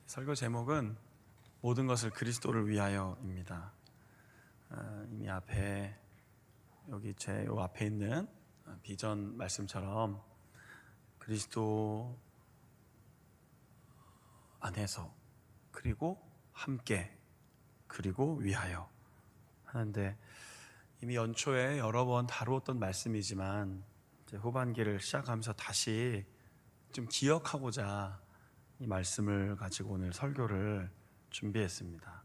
설교 제목은 모든 것을 그리스도를 위하여입니다. 이미 앞에 여기 제 요 앞에 있는 비전 말씀처럼 그리스도 안에서 그리고 함께 그리고 위하여 하는데 이미 연초에 여러 번 다루었던 말씀이지만 이제 후반기를 시작하면서 다시 좀 기억하고자 이 말씀을 가지고 오늘 설교를 준비했습니다.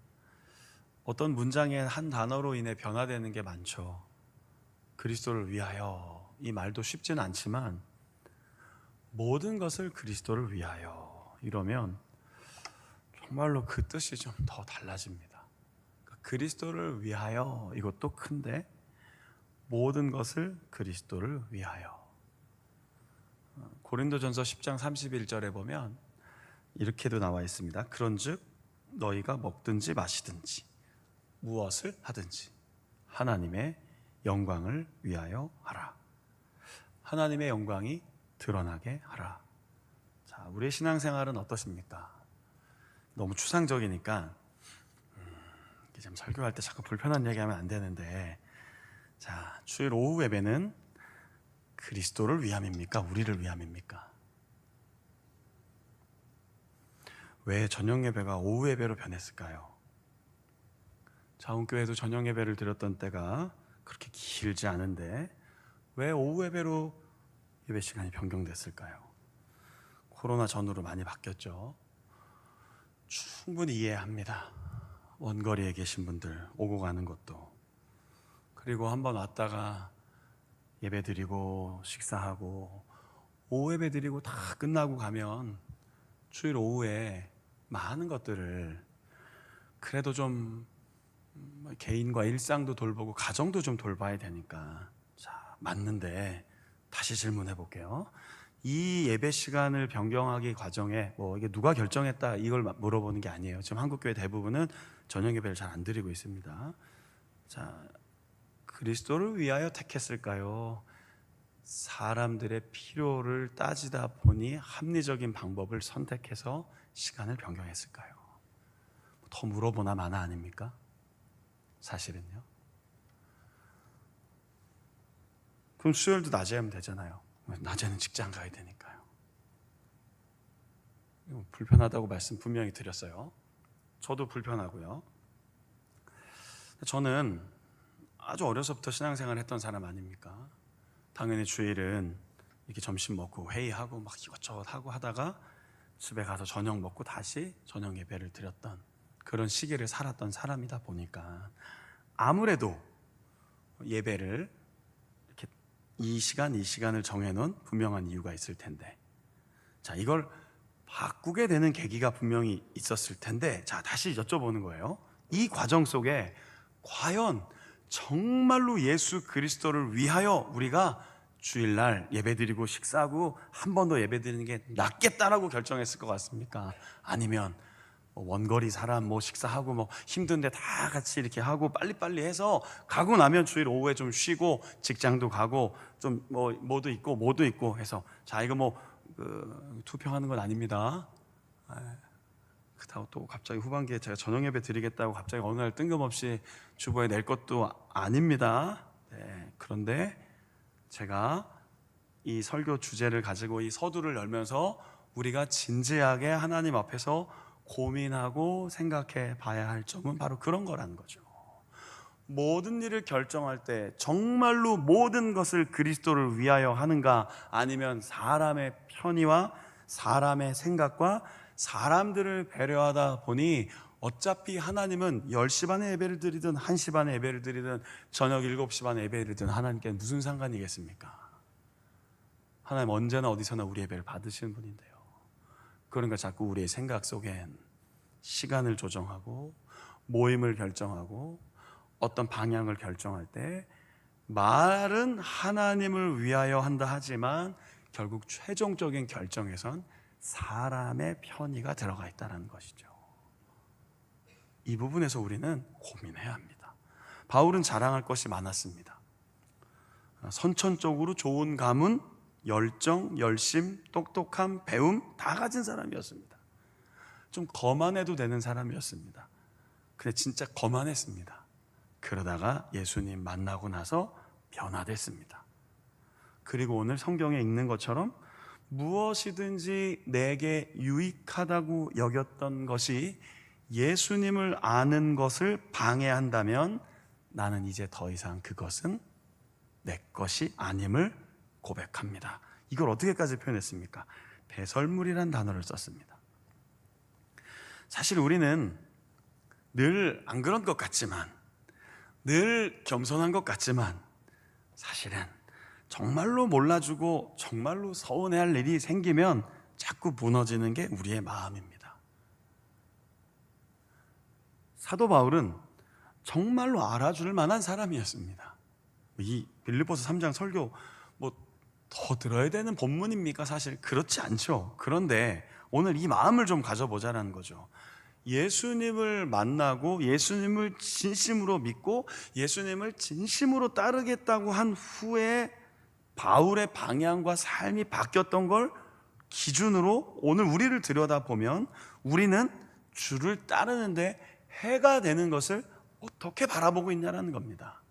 어떤 문장의 한 단어로 인해 변화되는 게 많죠. 그리스도를 위하여 이 말도 쉽지는 않지만 모든 것을 그리스도를 위하여 이러면 정말로 그 뜻이 좀 더 달라집니다. 그리스도를 위하여 이것도 큰데 모든 것을 그리스도를 위하여. 고린도전서 10장 31절에 보면 이렇게도 나와 있습니다. 그런즉 너희가 먹든지 마시든지 무엇을 하든지 하나님의 영광을 위하여 하라. 하나님의 영광이 드러나게 하라. 자, 우리의 신앙생활은 어떻습니까? 너무 추상적이니까 좀 설교할 때 자꾸 불편한 얘기하면 안 되는데, 자, 주일 오후 예배는 그리스도를 위함입니까? 우리를 위함입니까? 왜 저녁 예배가 오후 예배로 변했을까요? 자원교회도 저녁 예배를 드렸던 때가 그렇게 길지 않은데 왜 오후 예배로 예배 시간이 변경됐을까요? 코로나 전후로 많이 바뀌었죠. 충분히 이해합니다. 원거리에 계신 분들 오고 가는 것도, 그리고 한번 왔다가 예배 드리고 식사하고 오후 예배 드리고 다 끝나고 가면 주일 오후에 많은 것들을 그래도 좀 개인과 일상도 돌보고 가정도 좀 돌봐야 되니까. 자, 맞는데 다시 질문해 볼게요. 이 예배 시간을 변경하기 과정에 이게 누가 결정했다 이걸 물어보는 게 아니에요. 지금 한국교회 대부분은 저녁 예배를 잘 안 드리고 있습니다. 자, 그리스도를 위하여 택했을까요? 사람들의 필요를 따지다 보니 합리적인 방법을 선택해서 시간을 변경했을까요? 더 물어보나 마나 아닙니까? 사실은요. 그럼 수요일도 낮에 하면 되잖아요. 낮에는 직장 가야 되니까요. 불편하다고 말씀 분명히 드렸어요. 저도 불편하고요. 저는 아주 어려서부터 신앙생활 했던 사람 아닙니까? 당연히 주일은 이렇게 점심 먹고 회의하고 막 이것저것 하고 하다가 집에 가서 저녁 먹고 다시 저녁 예배를 드렸던 그런 시기를 살았던 사람이다 보니까 아무래도 예배를 이렇게 이 시간을 정해놓은 분명한 이유가 있을 텐데, 자, 이걸 바꾸게 되는 계기가 분명히 있었을 텐데, 자, 다시 여쭤보는 거예요. 이 과정 속에 과연 정말로 예수 그리스도를 위하여 우리가 주일날 예배드리고 식사하고 한 번 더 예배드리는 게 낫겠다라고 결정했을 것 같습니까? 아니면 원거리 사람 식사하고 힘든데 다 같이 이렇게 하고 빨리빨리 해서 가고 나면 주일 오후에 좀 쉬고 직장도 가고 좀 뭐도 있고 해서, 자, 이거 투표하는 건 아닙니다. 그렇다고 또 갑자기 후반기에 제가 저녁 예배 드리겠다고 갑자기 어느 날 뜬금없이 주보에 낼 것도 아닙니다. 네, 그런데 제가 이 설교 주제를 가지고 이 서두를 열면서 우리가 진지하게 하나님 앞에서 고민하고 생각해 봐야 할 점은 바로 그런 거라는 거죠. 모든 일을 결정할 때 정말로 모든 것을 그리스도를 위하여 하는가, 아니면 사람의 편의와 사람의 생각과 사람들을 배려하다 보니 어차피 하나님은 10시 반에 예배를 드리든 1시 반에 예배를 드리든 저녁 7시 반에 예배를 드리든 하나님께 무슨 상관이겠습니까? 하나님 언제나 어디서나 우리 예배를 받으시는 분인데요. 그러니까 자꾸 우리의 생각 속엔 시간을 조정하고 모임을 결정하고 어떤 방향을 결정할 때 말은 하나님을 위하여 한다 하지만 결국 최종적인 결정에선 사람의 편의가 들어가 있다는 것이죠. 이 부분에서 우리는 고민해야 합니다. 바울은 자랑할 것이 많았습니다. 선천적으로 좋은 가문, 열정, 열심, 똑똑함, 배움 다 가진 사람이었습니다. 좀 거만해도 되는 사람이었습니다. 근데 진짜 거만했습니다. 그러다가 예수님 만나고 나서 변화됐습니다. 그리고 오늘 성경에 읽는 것처럼 무엇이든지 내게 유익하다고 여겼던 것이 예수님을 아는 것을 방해한다면 나는 이제 더 이상 그것은 내 것이 아님을 고백합니다. 이걸 어떻게까지 표현했습니까? 배설물이란 단어를 썼습니다. 사실 우리는 늘 안 그런 것 같지만, 늘 겸손한 것 같지만 사실은 정말로 몰라주고 정말로 서운해할 일이 생기면 자꾸 무너지는 게 우리의 마음입니다. 사도 바울은 정말로 알아줄 만한 사람이었습니다. 이 빌립보서 3장 설교 더 들어야 되는 본문입니까? 사실 그렇지 않죠. 그런데 오늘 이 마음을 좀 가져보자는 거죠. 예수님을 만나고 예수님을 진심으로 믿고 예수님을 진심으로 따르겠다고 한 후에 바울의 방향과 삶이 바뀌었던 걸 기준으로 오늘 우리를 들여다보면 우리는 주를 따르는데 해가 되는 것을 어떻게 바라보고 있냐는 겁니다.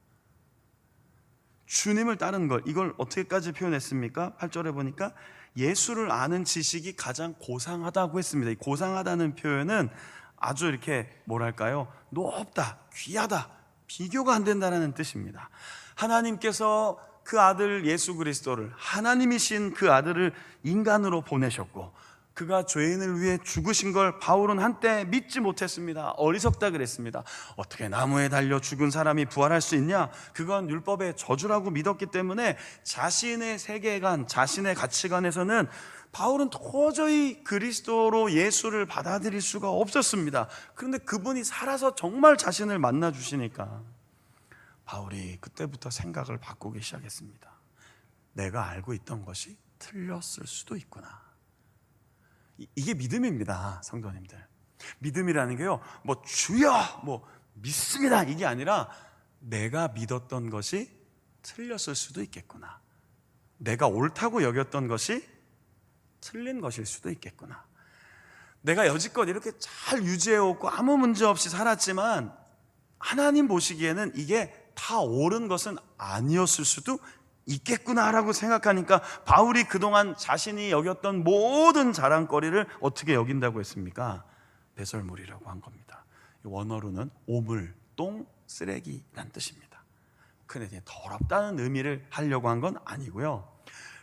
주님을 따르는 것, 이걸 어떻게까지 표현했습니까? 8절에 보니까 예수를 아는 지식이 가장 고상하다고 했습니다. 이 고상하다는 표현은 아주 이렇게 뭐랄까요? 높다, 귀하다, 비교가 안 된다는 뜻입니다. 하나님께서 그 아들 예수 그리스도를, 하나님이신 그 아들을 인간으로 보내셨고 그가 죄인을 위해 죽으신 걸 바울은 한때 믿지 못했습니다. 어리석다 그랬습니다. 어떻게 나무에 달려 죽은 사람이 부활할 수 있냐? 그건 율법의 저주라고 믿었기 때문에 자신의 세계관, 자신의 가치관에서는 바울은 도저히 그리스도로 예수를 받아들일 수가 없었습니다. 그런데 그분이 살아서 정말 자신을 만나 주시니까 바울이 그때부터 생각을 바꾸기 시작했습니다. 내가 알고 있던 것이 틀렸을 수도 있구나. 이게 믿음입니다, 성도님들. 믿음이라는 게요, 주여, 믿습니다, 이게 아니라 내가 믿었던 것이 틀렸을 수도 있겠구나. 내가 옳다고 여겼던 것이 틀린 것일 수도 있겠구나. 내가 여지껏 이렇게 잘 유지해왔고 아무 문제 없이 살았지만 하나님 보시기에는 이게 다 옳은 것은 아니었을 수도 있겠구나라고 생각하니까 바울이 그동안 자신이 여겼던 모든 자랑거리를 어떻게 여긴다고 했습니까? 배설물이라고 한 겁니다. 원어로는 오물, 똥, 쓰레기란 뜻입니다. 근데 더럽다는 의미를 하려고 한 건 아니고요,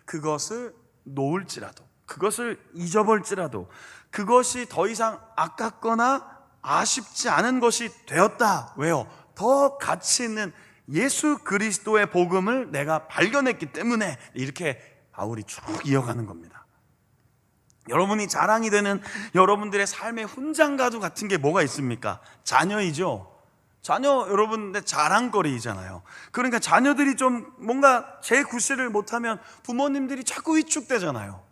그것을 놓을지라도, 그것을 잊어버릴지라도, 그것이 더 이상 아깝거나 아쉽지 않은 것이 되었다. 왜요? 더 가치 있는 예수 그리스도의 복음을 내가 발견했기 때문에, 이렇게 바울이 쭉 이어가는 겁니다. 여러분이 자랑이 되는 여러분들의 삶의 훈장가도 같은 게 뭐가 있습니까? 자녀이죠. 자녀 여러분의 자랑거리잖아요. 그러니까 자녀들이 좀 뭔가 제 구실을 못하면 부모님들이 자꾸 위축되잖아요.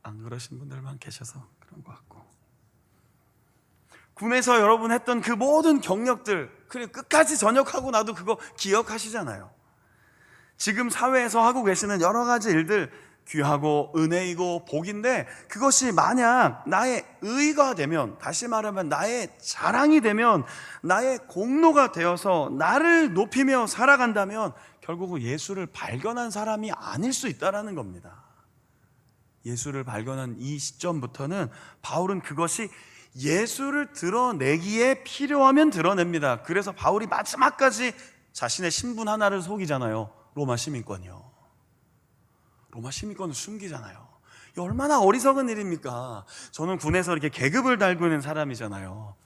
안 그러신 분들만 계셔서 그런 것 같고, 군에서 여러분 했던 그 모든 경력들, 그리고 끝까지 전역하고 나도 그거 기억하시잖아요. 지금 사회에서 하고 계시는 여러 가지 일들, 귀하고 은혜이고 복인데 그것이 만약 나의 의가 되면, 다시 말하면 나의 자랑이 되면, 나의 공로가 되어서 나를 높이며 살아간다면 결국은 예수를 발견한 사람이 아닐 수 있다는 겁니다. 예수를 발견한 이 시점부터는 바울은 그것이 예수를 드러내기에 필요하면 드러냅니다. 그래서 바울이 마지막까지 자신의 신분 하나를 속이잖아요. 로마 시민권이요. 로마 시민권을 숨기잖아요. 이게 얼마나 어리석은 일입니까? 저는 군에서 이렇게 계급을 달고 있는 사람이잖아요.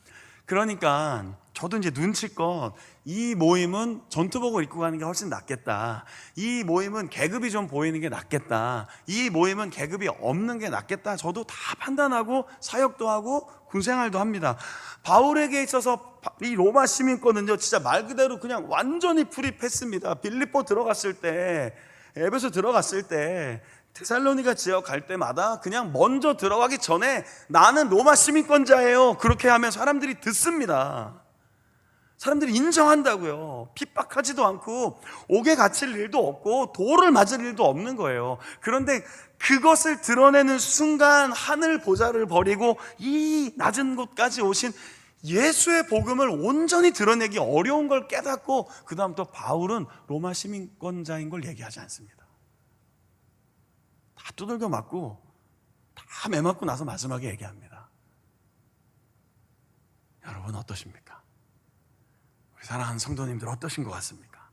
그러니까 저도 이제 눈치껏 이 모임은 전투복을 입고 가는 게 훨씬 낫겠다, 이 모임은 계급이 좀 보이는 게 낫겠다, 이 모임은 계급이 없는 게 낫겠다, 저도 다 판단하고 사역도 하고 군생활도 합니다. 바울에게 있어서 이 로마 시민권은요, 진짜 말 그대로 그냥 완전히 불입했습니다. 빌립보 들어갔을 때, 에베소 들어갔을 때, 데살로니가 지역 갈 때마다 그냥 먼저 들어가기 전에 나는 로마 시민권자예요, 그렇게 하면 사람들이 듣습니다. 사람들이 인정한다고요. 핍박하지도 않고 옥에 갇힐 일도 없고 돌을 맞을 일도 없는 거예요. 그런데 그것을 드러내는 순간 하늘 보좌를 버리고 이 낮은 곳까지 오신 예수의 복음을 온전히 드러내기 어려운 걸 깨닫고 그 다음 또 바울은 로마 시민권자인 걸 얘기하지 않습니다. 다 두들겨 맞고 다 매맞고 나서 마지막에 얘기합니다. 여러분 어떠십니까? 우리 사랑하는 성도님들 어떠신 것 같습니까?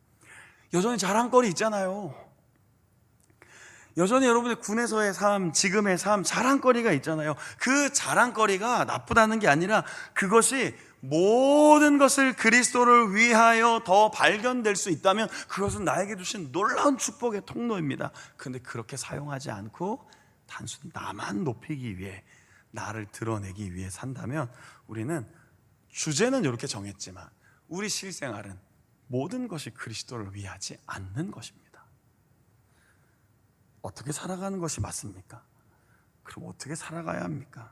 여전히 자랑거리 있잖아요. 여전히 여러분의 군에서의 삶, 지금의 삶, 자랑거리가 있잖아요. 그 자랑거리가 나쁘다는 게 아니라 그것이 모든 것을 그리스도를 위하여 더 발견될 수 있다면 그것은 나에게 주신 놀라운 축복의 통로입니다. 그런데 그렇게 사용하지 않고 단순히 나만 높이기 위해, 나를 드러내기 위해 산다면 우리는 주제는 이렇게 정했지만 우리 실생활은 모든 것이 그리스도를 위하지 않는 것입니다. 어떻게 살아가는 것이 맞습니까? 그럼 어떻게 살아가야 합니까?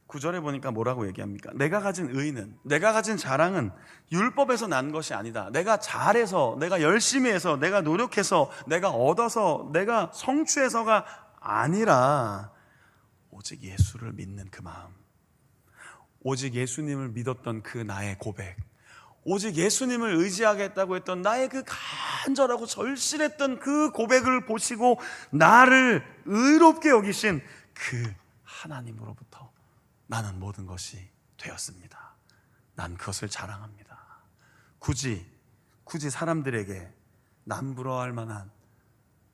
9절에 보니까 뭐라고 얘기합니까? 내가 가진 의는, 내가 가진 자랑은 율법에서 난 것이 아니다. 내가 잘해서, 내가 열심히 해서, 내가 노력해서, 내가 얻어서, 내가 성취해서가 아니라 오직 예수를 믿는 그 마음, 오직 예수님을 믿었던 그 나의 고백, 오직 예수님을 의지하겠다고 했던 나의 그 간절하고 절실했던 그 고백을 보시고 나를 의롭게 여기신 그 하나님으로부터 나는 모든 것이 되었습니다. 난 그것을 자랑합니다. 굳이 사람들에게 남부러워할 만한,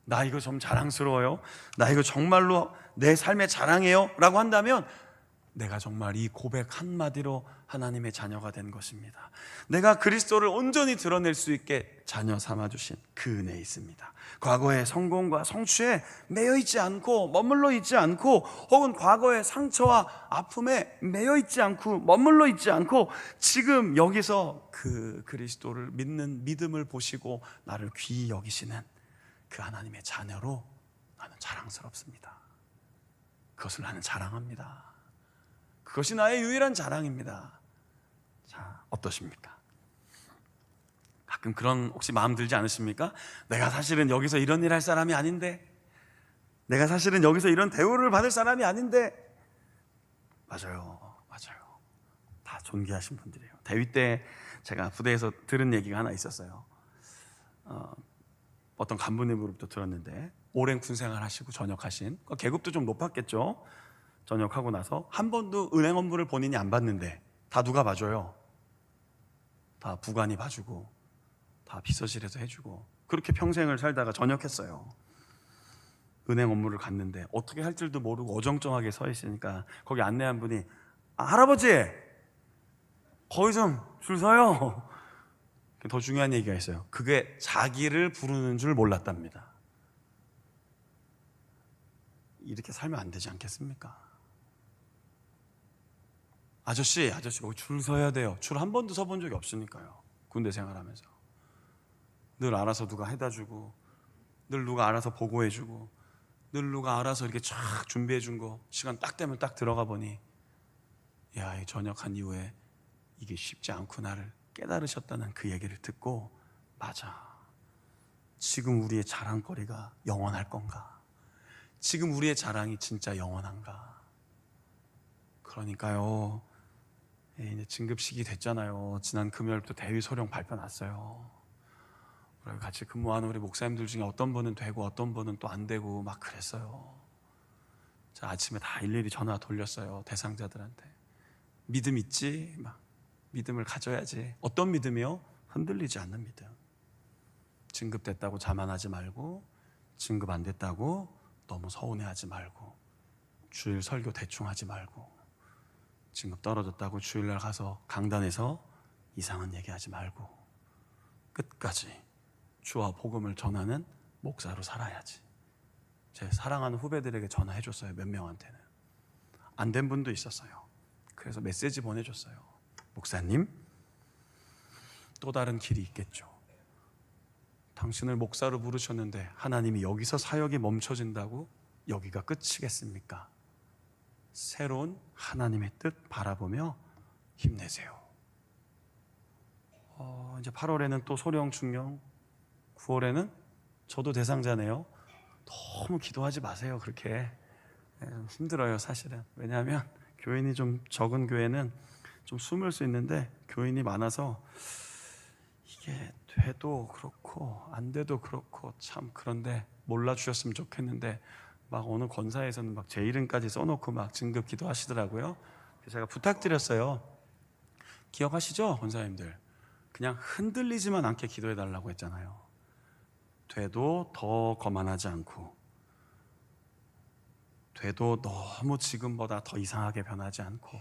나 이거 좀 자랑스러워요, 나 이거 정말로 내 삶의 자랑이에요 라고 한다면 내가 정말 이 고백 한마디로 하나님의 자녀가 된 것입니다. 내가 그리스도를 온전히 드러낼 수 있게 자녀 삼아주신 그 은혜에 있습니다. 과거의 성공과 성취에 매여 있지 않고 머물러 있지 않고, 혹은 과거의 상처와 아픔에 매여 있지 않고 머물러 있지 않고 지금 여기서 그 그리스도를 믿는 믿음을 보시고 나를 귀히 여기시는 그 하나님의 자녀로 나는 자랑스럽습니다. 그것을 나는 자랑합니다. 그것이 나의 유일한 자랑입니다. 자, 어떠십니까? 가끔 그런 혹시 마음 들지 않으십니까? 내가 사실은 여기서 이런 일 할 사람이 아닌데, 내가 사실은 여기서 이런 대우를 받을 사람이 아닌데. 맞아요. 다 존귀하신 분들이에요. 대위 때 제가 부대에서 들은 얘기가 하나 있었어요. 어떤 간부님으로부터 들었는데, 오랜 군생활 하시고 전역하신, 계급도 좀 높았겠죠. 전역하고 나서 한 번도 은행 업무를 본인이 안 봤는데 다 누가 봐줘요? 다 부관이 봐주고 다 비서실에서 해주고, 그렇게 평생을 살다가 전역했어요. 은행 업무를 갔는데 어떻게 할 줄도 모르고 어정쩡하게 서 있으니까 거기 안내한 분이, 할아버지 거기 좀 줄 서요. 더 중요한 얘기가 있어요. 그게 자기를 부르는 줄 몰랐답니다. 이렇게 살면 안 되지 않겠습니까? 아저씨 여기 줄 서야 돼요. 줄 한 번도 서본 적이 없으니까요. 군대 생활하면서 늘 알아서 누가 해다 주고, 늘 누가 알아서 보고해 주고, 늘 누가 알아서 이렇게 쫙 준비해 준 거, 시간 딱 되면 딱 들어가 보니, 야, 전역한 이후에 이게 쉽지 않구나를 깨달으셨다는 그 얘기를 듣고, 맞아, 지금 우리의 자랑거리가 영원할 건가? 지금 우리의 자랑이 진짜 영원한가? 그러니까요, 이제 진급식이 됐잖아요. 지난 금요일부터 대위 소령 발표 났어요. 같이 근무하는 우리 목사님들 중에 어떤 분은 되고 어떤 분은 또 안 되고 막 그랬어요. 자, 아침에 다 일일이 전화 돌렸어요. 대상자들한테. 믿음 있지? 막 믿음을 가져야지. 어떤 믿음이요? 흔들리지 않는 믿음. 진급됐다고 자만하지 말고, 진급 안 됐다고 너무 서운해하지 말고, 주일 설교 대충 하지 말고, 진급 떨어졌다고 주일날 가서 강단에서 이상한 얘기하지 말고, 끝까지 주와 복음을 전하는 목사로 살아야지. 제 사랑하는 후배들에게 전화해줬어요. 몇 명한테는. 안 된 분도 있었어요. 그래서 메시지 보내줬어요. 목사님, 또 다른 길이 있겠죠. 당신을 목사로 부르셨는데 하나님이 여기서 사역이 멈춰진다고 여기가 끝이겠습니까? 새로운 하나님의 뜻 바라보며 힘내세요. 이제 8월에는 또 소령 중령, 9월에는 저도 대상자네요. 너무 기도하지 마세요. 그렇게 좀 힘들어요 사실은. 왜냐하면 교인이 좀 적은 교회는 좀 숨을 수 있는데 교인이 많아서 이게 돼도 그렇고 안 돼도 그렇고 참 그런데 몰라주셨으면 좋겠는데 막 어느 권사에서는 막 제 이름까지 써놓고 막 진급 기도하시더라고요. 그래서 제가 부탁드렸어요. 기억하시죠 권사님들? 그냥 흔들리지만 않게 기도해 달라고 했잖아요. 돼도 더 거만하지 않고, 돼도 너무 지금보다 더 이상하게 변하지 않고,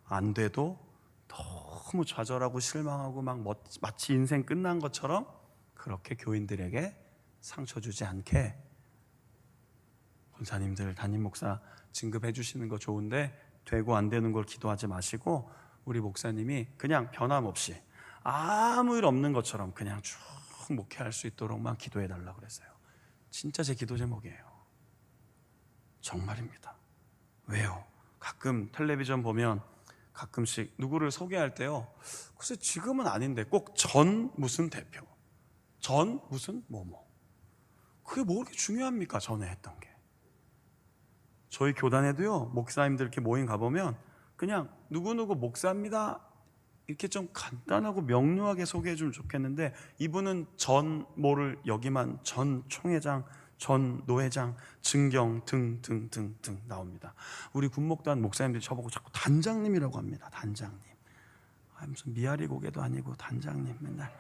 안 돼도 너무 좌절하고 실망하고 막 마치 인생 끝난 것처럼 그렇게 교인들에게 상처 주지 않게. 권사님들 담임 목사 진급해 주시는 거 좋은데 되고 안 되는 걸 기도하지 마시고 우리 목사님이 그냥 변함없이 아무 일 없는 것처럼 그냥 쭉 목회할 수 있도록만 기도해 달라고 그랬어요. 진짜 제 기도 제목이에요. 정말입니다. 왜요? 가끔 텔레비전 보면 가끔씩 누구를 소개할 때요, 글쎄 지금은 아닌데 꼭 전 무슨 대표, 전 무슨 뭐뭐, 그게 뭐 그렇게 중요합니까? 전에 했던 게. 저희 교단에도요 목사님들 이렇게 모임 가보면 그냥 누구누구 목사입니다 이렇게 좀 간단하고 명료하게 소개해 주면 좋겠는데, 이분은 전 뭐를 여기만 전 총회장, 전 노회장, 증경 등등등등 나옵니다. 우리 군목단 목사님들이 저보고 자꾸 단장님이라고 합니다. 단장님. 무슨 미아리 고개도 아니고 단장님 맨날.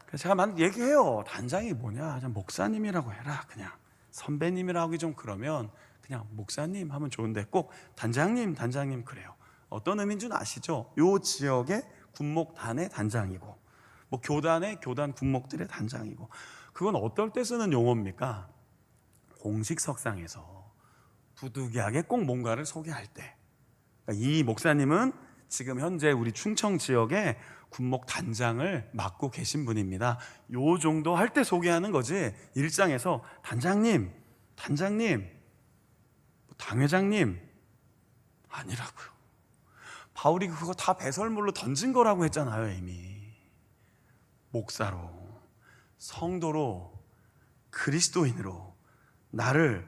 그래서 제가 만 얘기해요. 단장이 뭐냐? 그냥 목사님이라고 해라. 그냥 선배님이라고 하기 좀 그러면 그냥 목사님 하면 좋은데 꼭 단장님 그래요. 어떤 의미인 줄 아시죠? 요 지역의 군목단의 단장이고 뭐 교단의 교단 군목들의 단장이고, 그건 어떨 때 쓰는 용어입니까? 공식석상에서 부득이하게 꼭 뭔가를 소개할 때. 그러니까 이 목사님은 지금 현재 우리 충청 지역의 군목 단장을 맡고 계신 분입니다. 요 정도 할 때 소개하는 거지, 일상에서 단장님, 당회장님 아니라고요. 바울이 그거 다 배설물로 던진 거라고 했잖아요. 이미 목사로, 성도로, 그리스도인으로 나를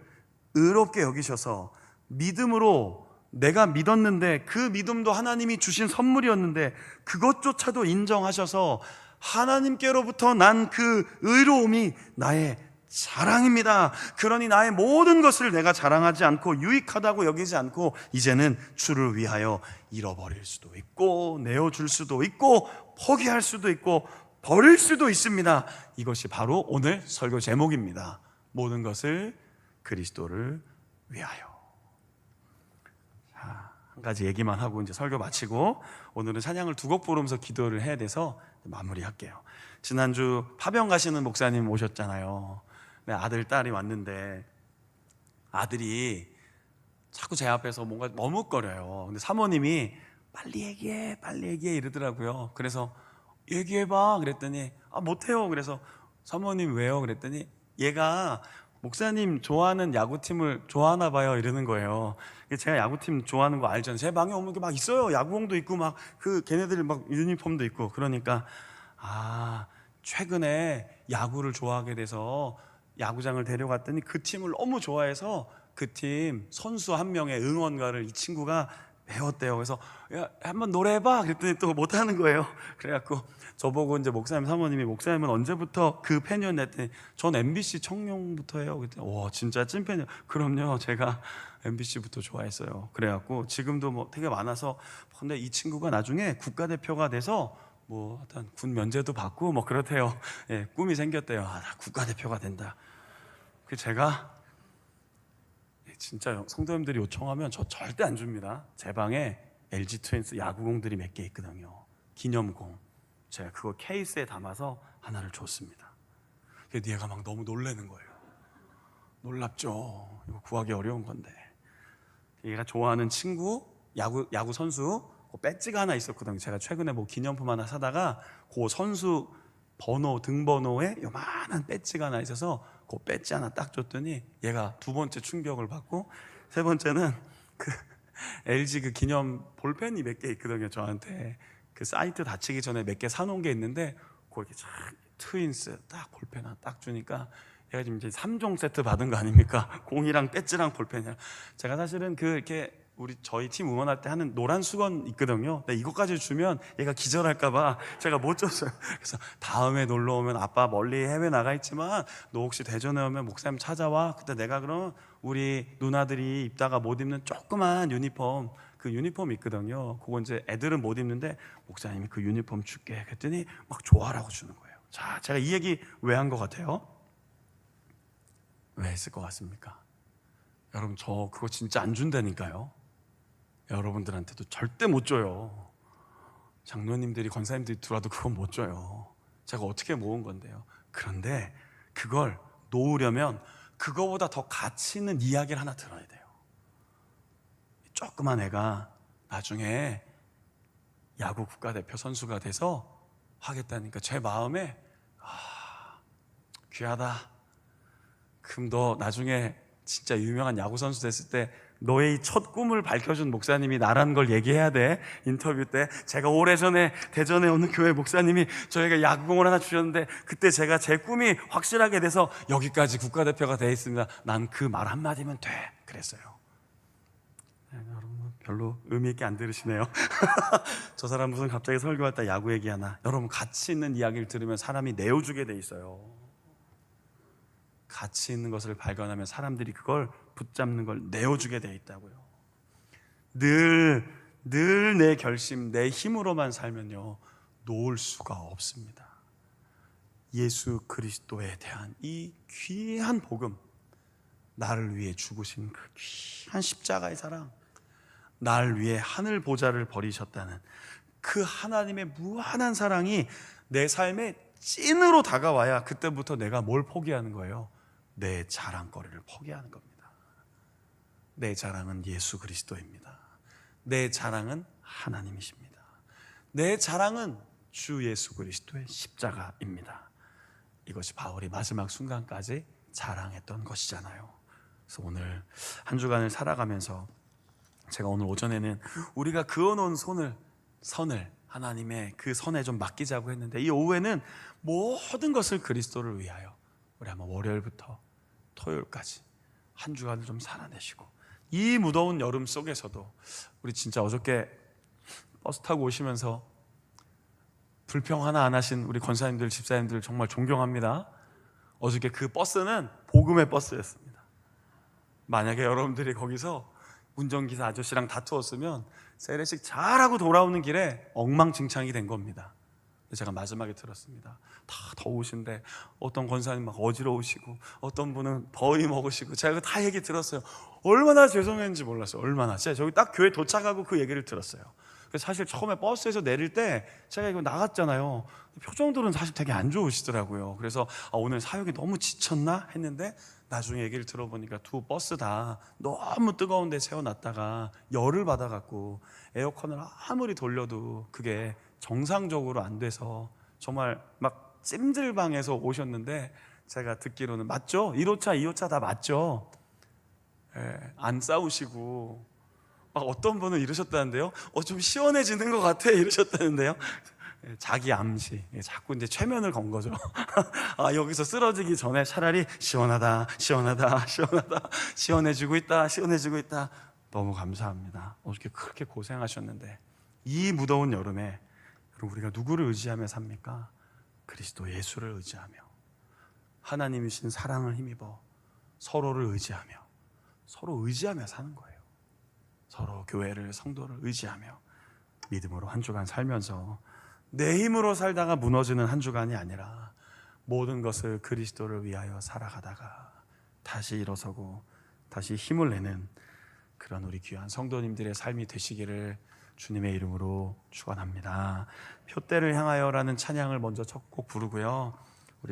의롭게 여기셔서 믿음으로, 내가 믿었는데 그 믿음도 하나님이 주신 선물이었는데 그것조차도 인정하셔서 하나님께로부터 난 그 의로움이 나의 자랑입니다. 그러니 나의 모든 것을 내가 자랑하지 않고 유익하다고 여기지 않고 이제는 주를 위하여 잃어버릴 수도 있고 내어줄 수도 있고 포기할 수도 있고 버릴 수도 있습니다. 이것이 바로 오늘 설교 제목입니다. 모든 것을 그리스도를 위하여. 자, 한 가지 얘기만 하고 이제 설교 마치고 오늘은 찬양을 두 곡 부르면서 기도를 해야 돼서 마무리할게요. 지난주 파병 가시는 목사님 오셨잖아요. 네, 아들 딸이 왔는데 아들이 자꾸 제 앞에서 뭔가 머뭇거려요. 근데 사모님이 빨리 얘기해 이러더라고요. 그래서 얘기해봐 그랬더니 못해요. 그래서 사모님 왜요? 그랬더니 얘가 목사님 좋아하는 야구팀을 좋아하나 봐요 이러는 거예요. 제가 야구팀 좋아하는 거 알잖아요. 제 방에 오면 막 있어요. 야구공도 있고 막 그 걔네들 막 유니폼도 있고. 그러니까 최근에 야구를 좋아하게 돼서 야구장을 데려갔더니 그 팀을 너무 좋아해서 그 팀 선수 한 명의 응원가를 이 친구가 배웠대요. 그래서 야 한번 노래해봐 그랬더니 또 못하는 거예요. 그래갖고 저보고 이제 목사님 사모님이 목사님은 언제부터 그 팬이었나 했더니 전 MBC 청룡부터예요. 그랬더니 와 진짜 찐팬이요. 그럼요 제가 MBC부터 좋아했어요. 그래갖고 지금도 뭐 되게 많아서, 근데 이 친구가 나중에 국가대표가 돼서 뭐 하여튼 군 면제도 받고 뭐 그렇대요. 예, 꿈이 생겼대요. 나 국가대표가 된다. 그래서 제가 진짜 성도님들이 요청하면 저 절대 안 줍니다. 제 방에 LG 트윈스 야구공들이 몇 개 있거든요. 기념공. 제가 그거 케이스에 담아서 하나를 줬습니다. 근데 얘가 막 너무 놀라는 거예요. 놀랍죠. 이거 구하기 어려운 건데. 얘가 좋아하는 친구 야구 선수 그 배지가 하나 있었거든요. 제가 최근에 뭐 기념품 하나 사다가 그 선수 번호 등번호에 요만한 배지가 하나 있어서 그 배지 하나 딱 줬더니 얘가 두 번째 충격을 받고, 세 번째는 그 LG 그 기념 볼펜이 몇 개 있거든요. 저한테 그 사이트 닫히기 전에 몇 개 사놓은 게 있는데 그렇게 트윈스 딱 볼펜 하나 딱 주니까 얘가 지금 이제 3종 세트 받은 거 아닙니까? 공이랑 배지랑 볼펜이랑. 제가 사실은 이렇게 저희 팀 응원할 때 하는 노란 수건 있거든요. 근데 이것까지 주면 얘가 기절할까봐 제가 못 줬어요. 그래서 다음에 놀러 오면 아빠 멀리 해외 나가 있지만 너 혹시 대전에 오면 목사님 찾아와. 그때 내가 그럼 우리 누나들이 입다가 못 입는 조그만 유니폼, 그 유니폼 있거든요. 그거 이제 애들은 못 입는데 목사님이 그 유니폼 줄게. 그랬더니 막 좋아라고 주는 거예요. 자, 제가 이 얘기 왜 한 것 같아요? 왜 했을 것 같습니까? 여러분, 저 그거 진짜 안 준다니까요. 여러분들한테도 절대 못 줘요. 장로님들이 권사님들이 들어와도 그건 못 줘요. 제가 어떻게 모은 건데요. 그런데 그걸 놓으려면 그거보다 더 가치 있는 이야기를 하나 들어야 돼요. 조그만 애가 나중에 야구 국가대표 선수가 돼서 하겠다니까 제 마음에 귀하다. 그럼 너 나중에 진짜 유명한 야구 선수 됐을 때 너의 이 첫 꿈을 밝혀준 목사님이 나라는 걸 얘기해야 돼. 인터뷰 때 제가 오래전에 대전에 어느 교회 목사님이 저에게 야구공을 하나 주셨는데 그때 제가 제 꿈이 확실하게 돼서 여기까지 국가대표가 돼 있습니다. 난 그 말 한마디면 돼. 그랬어요. 여러분 별로 의미 있게 안 들으시네요. 저 사람 무슨 갑자기 설교할 때 야구 얘기하나. 여러분 가치 있는 이야기를 들으면 사람이 내어주게 돼 있어요. 가치 있는 것을 발견하면 사람들이 그걸 붙잡는 걸 내어주게 돼 있다고요. 늘 내 결심, 내 힘으로만 살면요 놓을 수가 없습니다. 예수 그리스도에 대한 이 귀한 복음, 나를 위해 죽으신 그 귀한 십자가의 사랑, 나를 위해 하늘 보좌를 버리셨다는 그 하나님의 무한한 사랑이 내 삶에 찐으로 다가와야 그때부터 내가 뭘 포기하는 거예요? 내 자랑거리를 포기하는 겁니다. 내 자랑은 예수 그리스도입니다. 내 자랑은 하나님이십니다. 내 자랑은 주 예수 그리스도의 십자가입니다. 이것이 바울이 마지막 순간까지 자랑했던 것이잖아요. 그래서 오늘 한 주간을 살아가면서 제가 오늘 오전에는 우리가 그어놓은 선을 하나님의 그 선에 좀 맡기자고 했는데 이 오후에는 모든 것을 그리스도를 위하여 우리 한번 월요일부터 토요일까지 한 주간을 좀 살아내시고 이 무더운 여름 속에서도 우리 진짜 어저께 버스 타고 오시면서 불평 하나 안 하신 우리 권사님들, 집사님들 정말 존경합니다. 어저께 그 버스는 복음의 버스였습니다. 만약에 여러분들이 거기서 운전기사 아저씨랑 다투었으면 세례식 잘하고 돌아오는 길에 엉망진창이 된 겁니다. 제가 마지막에 들었습니다. 다 더우신데 어떤 권사님 막 어지러우시고 어떤 분은 더위 먹으시고 제가 다 얘기 들었어요. 얼마나 죄송했는지 몰랐어요. 얼마나. 진짜 저기 딱 교회 도착하고 그 얘기를 들었어요. 그래서 사실 처음에 버스에서 내릴 때 제가 이거 나갔잖아요. 표정들은 사실 되게 안 좋으시더라고요. 그래서 오늘 사역이 너무 지쳤나 했는데 나중에 얘기를 들어보니까 두 버스 다 너무 뜨거운 데 세워놨다가 열을 받아갖고 에어컨을 아무리 돌려도 그게 정상적으로 안 돼서 정말 막 찜질방에서 오셨는데 제가 듣기로는 맞죠? 1호차, 2호차 다 맞죠? 안 싸우시고 막 어떤 분은 이러셨다는데요. 좀 시원해지는 것 같아 이러셨다는데요. 자기 암시, 자꾸 이제 최면을 건 거죠. 여기서 쓰러지기 전에 차라리 시원하다, 시원하다, 시원하다, 시원해지고 있다, 시원해지고 있다. 너무 감사합니다. 어저께 그렇게 고생하셨는데 이 무더운 여름에 그럼 우리가 누구를 의지하며 삽니까? 그리스도 예수를 의지하며 하나님이신 사랑을 힘입어 서로를 의지하며 서로 의지하며 사는 거예요. 서로 교회를, 성도를 의지하며 믿음으로 한 주간 살면서 내 힘으로 살다가 무너지는 한 주간이 아니라 모든 것을 그리스도를 위하여 살아가다가 다시 일어서고 다시 힘을 내는 그런 우리 귀한 성도님들의 삶이 되시기를 주님의 이름으로 축원합니다. 표대를 향하여라는 찬양을 먼저 첫 곡 부르고요.